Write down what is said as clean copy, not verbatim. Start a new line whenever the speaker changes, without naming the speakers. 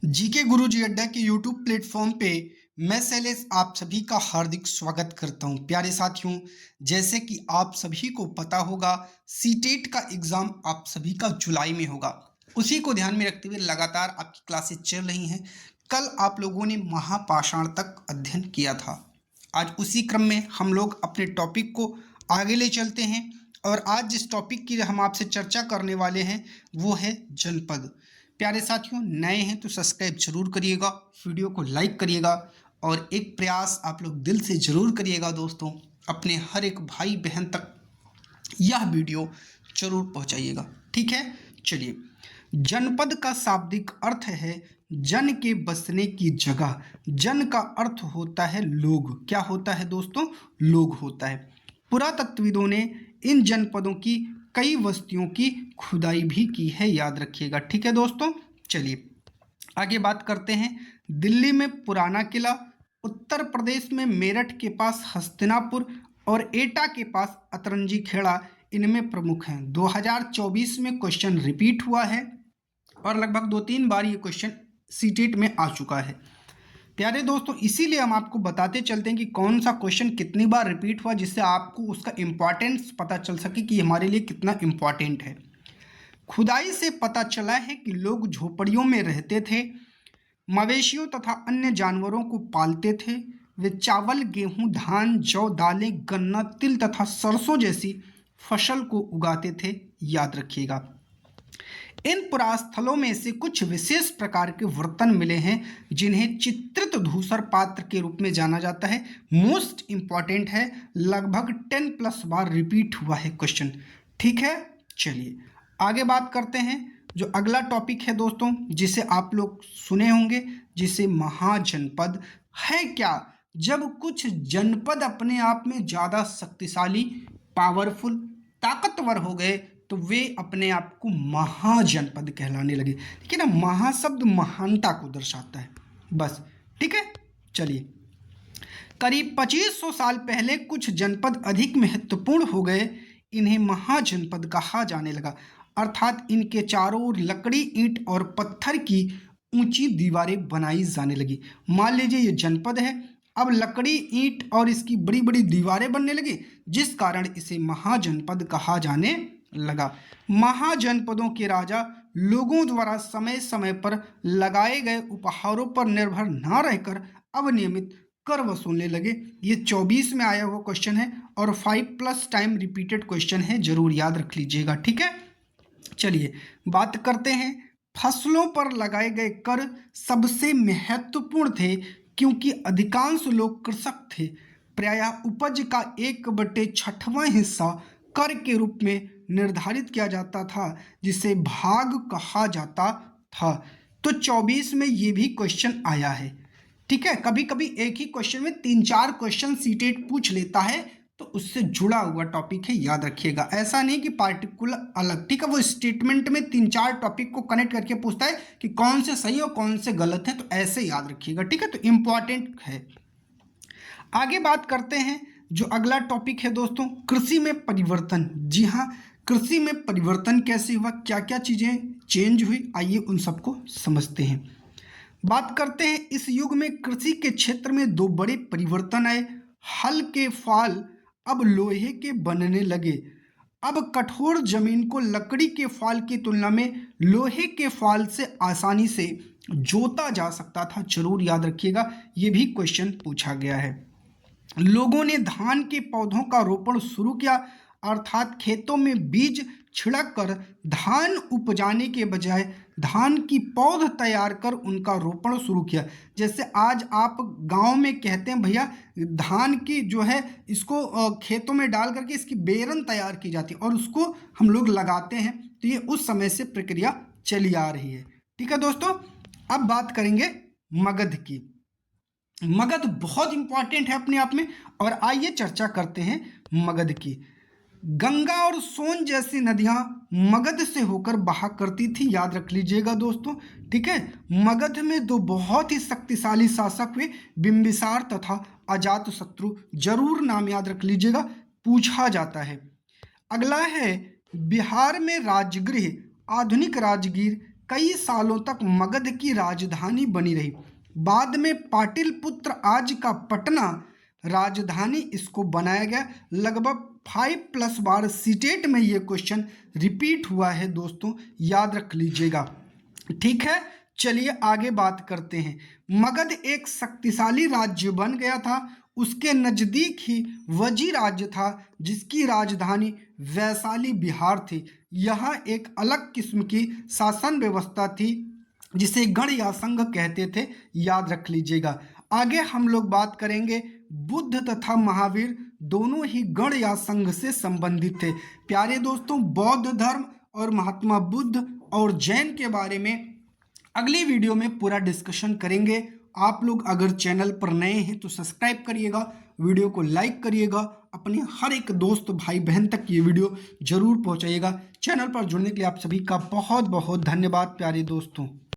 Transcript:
GK गुरुजी अड्डा के YouTube platform पे मैं शैलेश आप सभी का हार्दिक स्वागत करता हूं। प्यारे साथियों, जैसे कि आप सभी को पता होगा, सीटेट का एग्ज़ाम आप सभी का जुलाई में होगा। उसी को ध्यान में रखते हुए लगातार आपकी क्लासेस चल रही हैं। कल आप लोगों ने महापाषाण तक अध्ययन किया था। आज उसी क्रम में हम लोग अपने टॉपिक को आगे ले चलते हैं और आज जिस टॉपिक की हम आपसे चर्चा करने वाले हैं वो है जनपद। प्यारे साथियों, नए हैं तो सब्सक्राइब जरूर करिएगा, वीडियो को लाइक करिएगा और एक प्रयास आप लोग दिल से जरूर करिएगा दोस्तों, अपने हर एक भाई बहन तक यह वीडियो जरूर पहुंचाइएगा। ठीक है, चलिए। जनपद का शाब्दिक अर्थ है जन के बसने की जगह। जन का अर्थ होता है लोग। क्या होता है दोस्तों? लोग होता है। पुरातत्वविदों ने इन जनपदों की कई बस्तियों की खुदाई भी की है, याद रखिएगा। ठीक है दोस्तों, चलिए आगे बात करते हैं। दिल्ली में पुराना किला, उत्तर प्रदेश में मेरठ के पास हस्तिनापुर और एटा के पास अतरंजी खेड़ा इनमें प्रमुख हैं। 2024 में क्वेश्चन रिपीट हुआ है और लगभग 2-3 बार ये क्वेश्चन सीटेट में आ चुका है। प्यारे दोस्तों, इसीलिए हम आपको बताते चलते हैं कि कौन सा क्वेश्चन कितनी बार रिपीट हुआ, जिससे आपको उसका इम्पॉर्टेंस पता चल सके कि हमारे लिए कितना इम्पॉर्टेंट है। खुदाई से पता चला है कि लोग झोपड़ियों में रहते थे, मवेशियों तथा अन्य जानवरों को पालते थे। वे चावल, गेहूं, धान, जौ, दालें, गन्ना, तिल तथा सरसों जैसी फसल को उगाते थे, याद रखिएगा। इन पुरास्थलों में से कुछ विशेष प्रकार के बर्तन मिले हैं जिन्हें चित्रित धूसर पात्र के रूप में जाना जाता है। मोस्ट इंपॉर्टेंट है, लगभग 10+ बार रिपीट हुआ है क्वेश्चन। ठीक है, चलिए आगे बात करते हैं। जो अगला टॉपिक है दोस्तों, जिसे आप लोग सुने होंगे, जिसे महाजनपद है। क्या? जब कुछ जनपद अपने आप में ज़्यादा शक्तिशाली, पावरफुल, ताकतवर हो गए तो वे अपने आप को महाजनपद कहलाने लगे। ठीक है ना, महाशब्द महानता को दर्शाता है बस। ठीक है, चलिए। करीब 2500 साल पहले कुछ जनपद अधिक महत्वपूर्ण हो गए, इन्हें महाजनपद कहा जाने लगा। अर्थात इनके चारों ओर लकड़ी, ईंट और पत्थर की ऊंची दीवारें बनाई जाने लगी। मान लीजिए ये जनपद है, अब लकड़ी, ईंट और इसकी बड़ी बड़ी दीवारें बनने लगी, जिस कारण इसे महाजनपद कहा जाने लगा। महाजनपदों के राजा लोगों द्वारा समय समय पर लगाए गए उपहारों पर निर्भर न रहकर अब नियमित कर वसूलने लगे। ये 24 में आया हुआ क्वेश्चन है और 5+ टाइम रिपीटेड क्वेश्चन है, जरूर याद रख लीजिएगा। ठीक है, चलिए बात करते हैं। फसलों पर लगाए गए कर सबसे महत्वपूर्ण थे क्योंकि अधिकांश लोग कृषक थे। प्रायः उपज का 1/6वां हिस्सा कर के रूप में निर्धारित किया जाता था, जिसे भाग कहा जाता था। तो 24 में ये भी क्वेश्चन आया है। ठीक है, कभी कभी एक ही क्वेश्चन में 3-4 क्वेश्चन सीटेट पूछ लेता है, तो उससे जुड़ा हुआ टॉपिक है, याद रखिएगा। ऐसा नहीं कि पार्टिकुलर अलग। ठीक है, वो स्टेटमेंट में 3-4 टॉपिक को कनेक्ट करके पूछता है कि कौन से सही और कौन से गलत हैं, तो ऐसे याद रखिएगा। ठीक है, तो इंपॉर्टेंट है। आगे बात करते हैं। जो अगला टॉपिक है दोस्तों, कृषि में परिवर्तन। जी हाँ, कृषि में परिवर्तन कैसे हुआ, क्या क्या चीजें चेंज हुई, आइए उन सबको समझते हैं। बात करते हैं, इस युग में कृषि के क्षेत्र में 2 बड़े परिवर्तन आए। हल के फाल अब लोहे के बनने लगे। अब कठोर जमीन को लकड़ी के फाल की तुलना में लोहे के फाल से आसानी से जोता जा सकता था, जरूर याद रखिएगा। ये भी क्वेश्चन पूछा गया है। लोगों ने धान के पौधों का रोपण शुरू किया, अर्थात खेतों में बीज छिड़क कर धान उपजाने के बजाय धान की पौध तैयार कर उनका रोपण शुरू किया। जैसे आज आप गांव में कहते हैं भैया धान की जो है इसको खेतों में डाल करके इसकी बेरन तैयार की जाती है और उसको हम लोग लगाते हैं, तो ये उस समय से प्रक्रिया चली आ रही है। ठीक है दोस्तों, अब बात करेंगे मगध की। मगध बहुत इंपॉर्टेंट है अपने आप में, और आइए चर्चा करते हैं मगध की। गंगा और सोन जैसी नदियां मगध से होकर बहा करती थी, याद रख लीजिएगा दोस्तों। ठीक है, मगध में 2 बहुत ही शक्तिशाली शासक हुए, बिंबिसार तथा अजातशत्रु, जरूर नाम याद रख लीजिएगा, पूछा जाता है। अगला है बिहार में राजगृह, आधुनिक राजगीर कई सालों तक मगध की राजधानी बनी रही। बाद में पाटलिपुत्र आज का पटना राजधानी इसको बनाया गया। लगभग 5+ बार सीटेट में ये क्वेश्चन रिपीट हुआ है दोस्तों, याद रख लीजिएगा। ठीक है, चलिए आगे बात करते हैं। मगध एक शक्तिशाली राज्य बन गया था। उसके नजदीक ही वजी राज्य था जिसकी राजधानी वैशाली बिहार थी। यहाँ एक अलग किस्म की शासन व्यवस्था थी जिसे गण या संघ कहते थे, याद रख लीजिएगा। आगे हम लोग बात करेंगे बुद्ध तथा महावीर दोनों ही गण या संघ से संबंधित थे। प्यारे दोस्तों, बौद्ध धर्म और महात्मा बुद्ध और जैन के बारे में अगली वीडियो में पूरा डिस्कशन करेंगे। आप लोग अगर चैनल पर नए हैं तो सब्सक्राइब करिएगा, वीडियो को लाइक करिएगा, अपने हर एक दोस्त भाई बहन तक ये वीडियो जरूर पहुंचाइएगा। चैनल पर जुड़ने के लिए आप सभी का बहुत बहुत धन्यवाद प्यारे दोस्तों।